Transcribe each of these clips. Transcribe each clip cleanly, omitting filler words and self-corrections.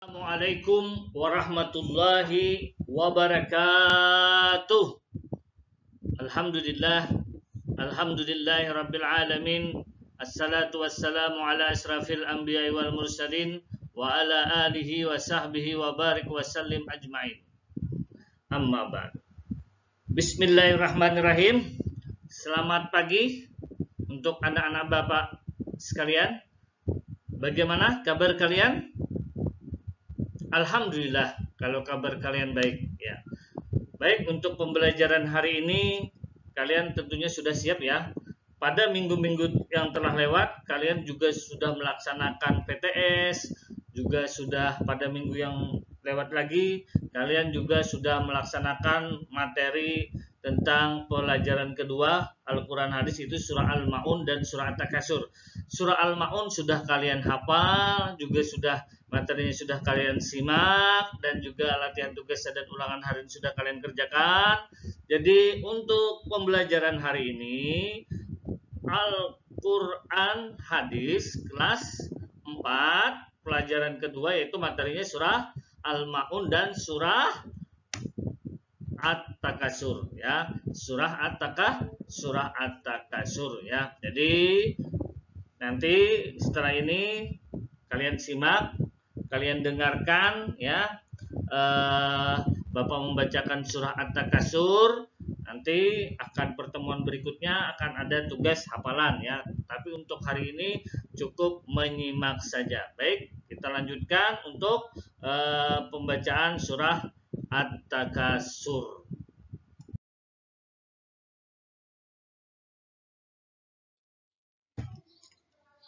Assalamualaikum warahmatullahi wabarakatuh. Alhamdulillah, alhamdulillahi rabbil alamin. Assalatu wassalamu ala asrafil anbiya'i wal mursalin wa ala alihi wa sahbihi wa barik wa sallim ajma'in. Amma ba'd. Bismillahirrahmanirrahim. Selamat pagi untuk anak-anak Bapak sekalian. Bagaimana kabar kalian? Alhamdulillah kalau kabar kalian baik ya. Baik, untuk pembelajaran hari ini kalian tentunya sudah siap ya. Pada minggu-minggu yang telah lewat kalian juga sudah melaksanakan PTS, juga sudah pada minggu yang lewat lagi kalian juga sudah melaksanakan materi tentang pelajaran kedua Al-Quran Hadis, itu surah Al-Ma'un dan surah At-Takasur. Surah Al-Ma'un sudah kalian hafal, juga sudah materinya sudah kalian simak, dan juga latihan tugas dan ulangan hari ini sudah kalian kerjakan. Jadi untuk pembelajaran hari ini Al-Quran Hadis kelas 4 pelajaran kedua, yaitu materinya surah Al-Ma'un dan surah At-Takasur ya, surah At-Takasur ya. Jadi nanti setelah ini kalian simak, kalian dengarkan ya, Bapak membacakan surah At-Takasur. Nanti akan pertemuan berikutnya akan ada tugas hafalan ya. Tapi untuk hari ini cukup menyimak saja. Baik, kita lanjutkan untuk pembacaan surah At-Takasur.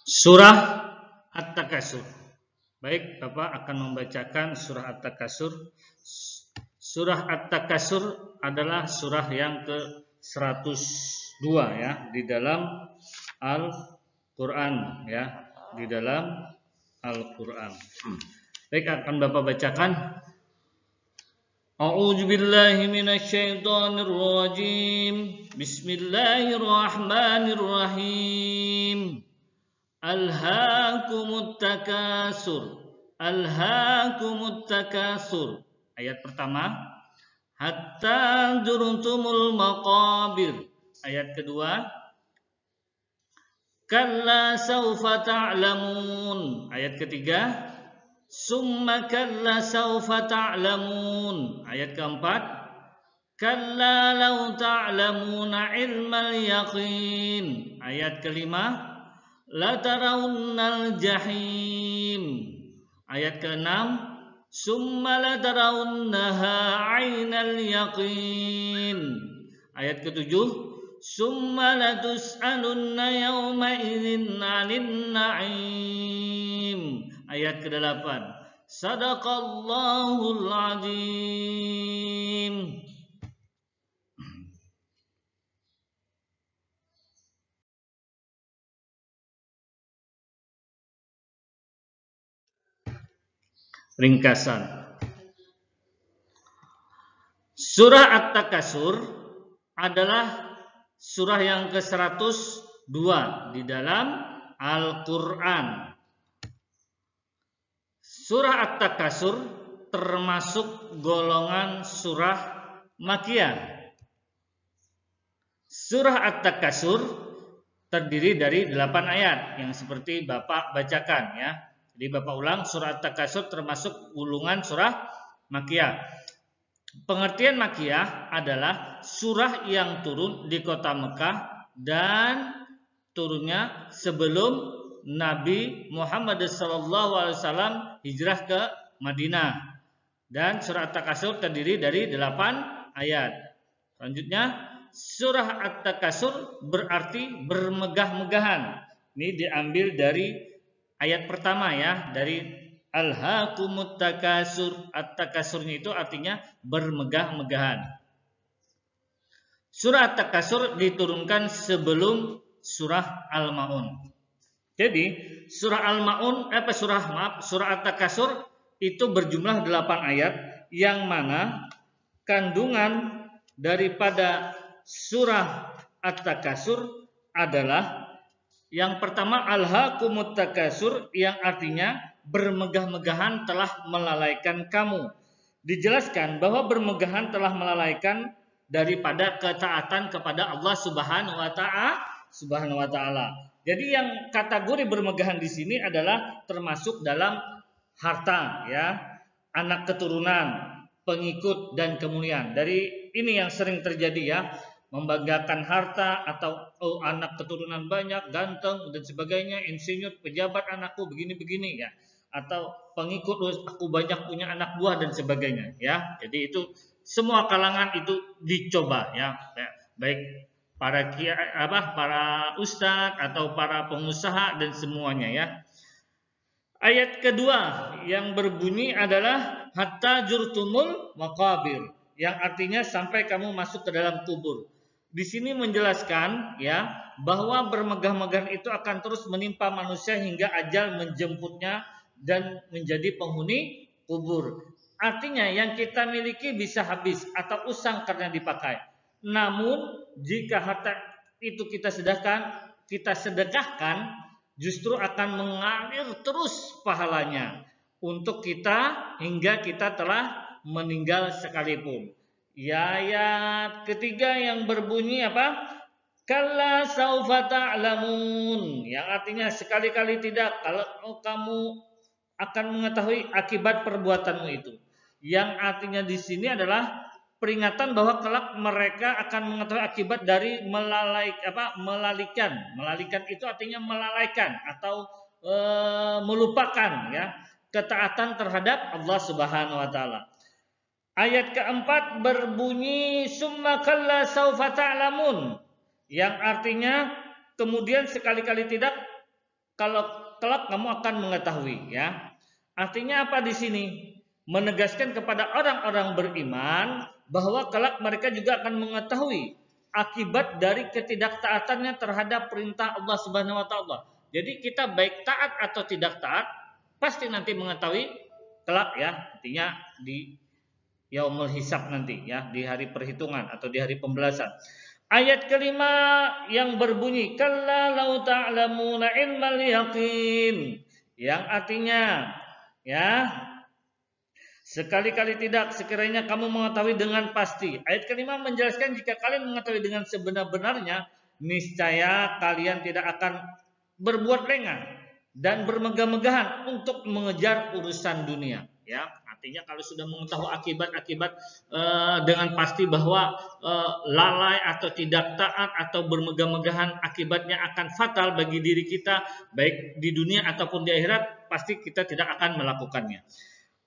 Surah At-Takasur. Baik, Bapak akan membacakan surah At-Takasur. Surah At-Takasur adalah surah yang ke-102 ya di dalam Al-Qur'an ya, di dalam Al-Qur'an. Baik, akan Bapak bacakan. A'udzu billahi minasyaitonir rajim. Bismillahirrahmanirrahim. Alhaakumut takasur. Alhaakumut takasur. Ayat pertama, hatta zurtumul maqabir. Ayat kedua, kalla saufa ta'lamun. Ayat ketiga, summa kalla saufa ta'lamun. Ayat keempat, kalla law ta'lamuna ilmal yaqin. Ayat kelima, la tarawunnal jahim. Ayat keenam, summa la tarawunnaha 'ainal yaqin. Ayat ketujuh, summa la tus'alunna yawma idzin 'anil na'im. Ayat ke-8, sadaqallahul azim. Ringkasan. Surah At-Takasur adalah surah yang ke-102 di dalam Al-Quran. Surah At-Takasur termasuk golongan surah Makkiyah. Surah At-Takasur terdiri dari 8 ayat yang seperti Bapak bacakan ya. Jadi Bapak ulang, surah At-Takasur termasuk gulungan surah Makkiyah. Pengertian Makkiyah adalah surah yang turun di kota Mekah dan turunnya sebelum Nabi Muhammad SAW hijrah ke Madinah. Dan surah At-Takasur terdiri dari 8 ayat. Selanjutnya, surah At-Takasur berarti bermegah-megahan. Ini diambil dari ayat pertama ya, dari Alhaakumut takasur. At-Takasurnya itu artinya bermegah-megahan. Surah At-Takasur diturunkan sebelum surah Al-Ma'un. Jadi surah Al-Ma'un, surah At-Takasur itu berjumlah 8 ayat, yang mana kandungan daripada surah At-Takasur adalah yang pertama, alhaakumut takasur, yang artinya bermegah-megahan telah melalaikan kamu. Dijelaskan bahwa bermegahan telah melalaikan daripada ketaatan kepada Allah Subhanahu wa taala. Jadi yang kategori bermegahan di sini adalah termasuk dalam harta, ya, anak keturunan, pengikut dan kemuliaan. Dari ini yang sering terjadi, ya, membanggakan harta atau anak keturunan banyak, ganteng dan sebagainya, insinyur, pejabat anakku begini-begini, ya, atau pengikut aku banyak punya anak buah dan sebagainya, ya. Jadi itu semua kalangan itu dicoba, ya, baik para para ustadz atau para pengusaha dan semuanya, ya. Ayat kedua yang berbunyi adalah hatta jurtumul maqabir, yang artinya sampai kamu masuk ke dalam kubur. Di sini menjelaskan, ya, bahwa bermegah-megah itu akan terus menimpa manusia hingga ajal menjemputnya dan menjadi penghuni kubur. Artinya yang kita miliki bisa habis atau usang karena dipakai. Namun jika harta itu kita sedekahkan, justru akan mengalir terus pahalanya untuk kita hingga kita telah meninggal sekalipun. Ya, ayat ketiga yang berbunyi apa? Kalla saufa ta'lamun, yang artinya sekali-kali tidak, kalau kamu akan mengetahui akibat perbuatanmu itu. Yang artinya di sini adalah peringatan bahwa kelak mereka akan mengetahui akibat dari melalikan. Melalikan itu artinya melalaikan atau melupakan, ya, ketaatan terhadap Allah Subhanahu wa taala. Ayat keempat berbunyi summa kalla saufa ta'lamun, yang artinya kemudian sekali-kali tidak, kalau kelak kamu akan mengetahui, ya. Artinya apa di sini? Menegaskan kepada orang-orang beriman bahwa kelak mereka juga akan mengetahui akibat dari ketidaktaatannya terhadap perintah Allah Subhanahu wa taala. Jadi kita baik taat atau tidak taat pasti nanti mengetahui kelak, ya. Artinya di yaumul hisab nanti, ya, di hari perhitungan atau di hari pembalasan. Ayat kelima yang berbunyi kalla lau ta'lamuna ilmal yaqin, yang artinya, ya, sekali-kali tidak, sekiranya kamu mengetahui dengan pasti. Ayat kelima menjelaskan jika kalian mengetahui dengan sebenar-benarnya, niscaya kalian tidak akan berbuat lengah dan bermegah-megahan untuk mengejar urusan dunia, ya. Artinya kalau sudah mengetahui akibat-akibat dengan pasti bahwa lalai atau tidak taat atau bermegah-megahan akibatnya akan fatal bagi diri kita baik di dunia ataupun di akhirat, pasti kita tidak akan melakukannya.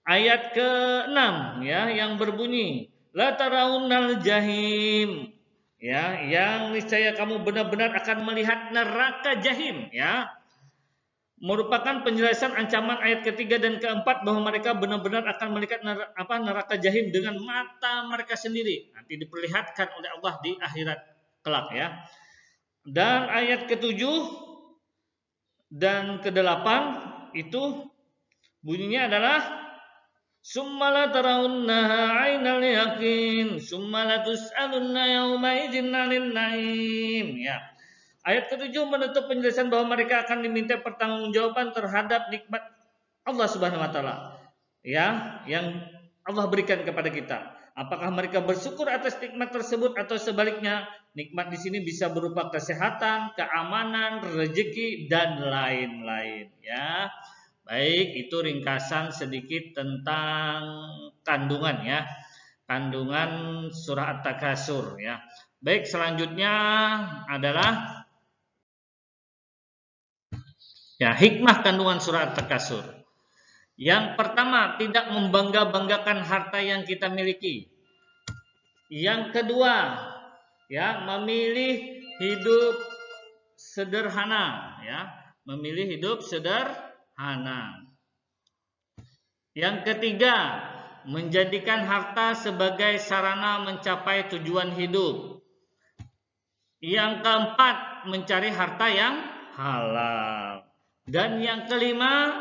Ayat ke-6, ya, yang berbunyi la taraunnal jahim, ya, yang niscaya kamu benar-benar akan melihat neraka jahim, ya. Merupakan penjelasan ancaman ayat ketiga dan keempat bahwa mereka benar-benar akan melihat neraka jahim dengan mata mereka sendiri. Nanti diperlihatkan oleh Allah di akhirat kelak, ya. Dan ayat ketujuh dan ke-8 itu bunyinya adalah summa la tarawunnaha 'ainal yaqin summa la tus'alunna yauma idzin 'anil na'im, ya. Ayat ke-7 menutup penjelasan bahwa mereka akan diminta pertanggungjawaban terhadap nikmat Allah Subhanahu wa taala, ya, yang Allah berikan kepada kita. Apakah mereka bersyukur atas nikmat tersebut atau sebaliknya? Nikmat di sini bisa berupa kesehatan, keamanan, rezeki dan lain-lain, ya. Baik, itu ringkasan sedikit tentang kandungan, ya. Kandungan surah At-Takasur, ya. Baik, selanjutnya adalah, ya, hikmah kandungan surah At-Takasur. Yang pertama, tidak membangga-banggakan harta yang kita miliki. Yang kedua, ya, memilih hidup sederhana, ya, memilih hidup sederhana. Yang ketiga, menjadikan harta sebagai sarana mencapai tujuan hidup. Yang keempat, mencari harta yang halal. Dan yang kelima,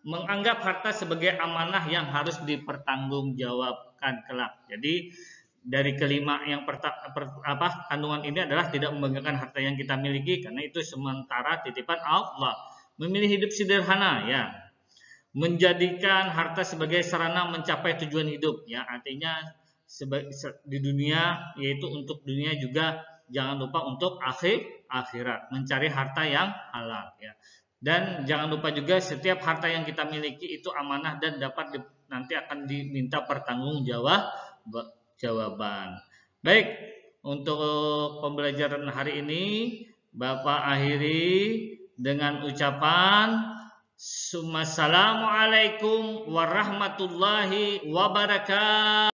menganggap harta sebagai amanah yang harus dipertanggungjawabkan kelak. Jadi dari kelima yang kandungan ini adalah tidak membanggakan harta yang kita miliki karena itu sementara titipan Allah. Memilih hidup sederhana, ya. menjadikan harta sebagai sarana mencapai tujuan hidup, ya. Artinya di dunia, yaitu untuk dunia juga, jangan lupa untuk akhirat, mencari harta yang halal, ya. Dan jangan lupa juga setiap harta yang kita miliki itu amanah dan dapat nanti akan diminta jawaban. Baik, untuk pembelajaran hari ini Bapak akhiri dengan ucapan Assalamualaikum warahmatullahi wabarakatuh.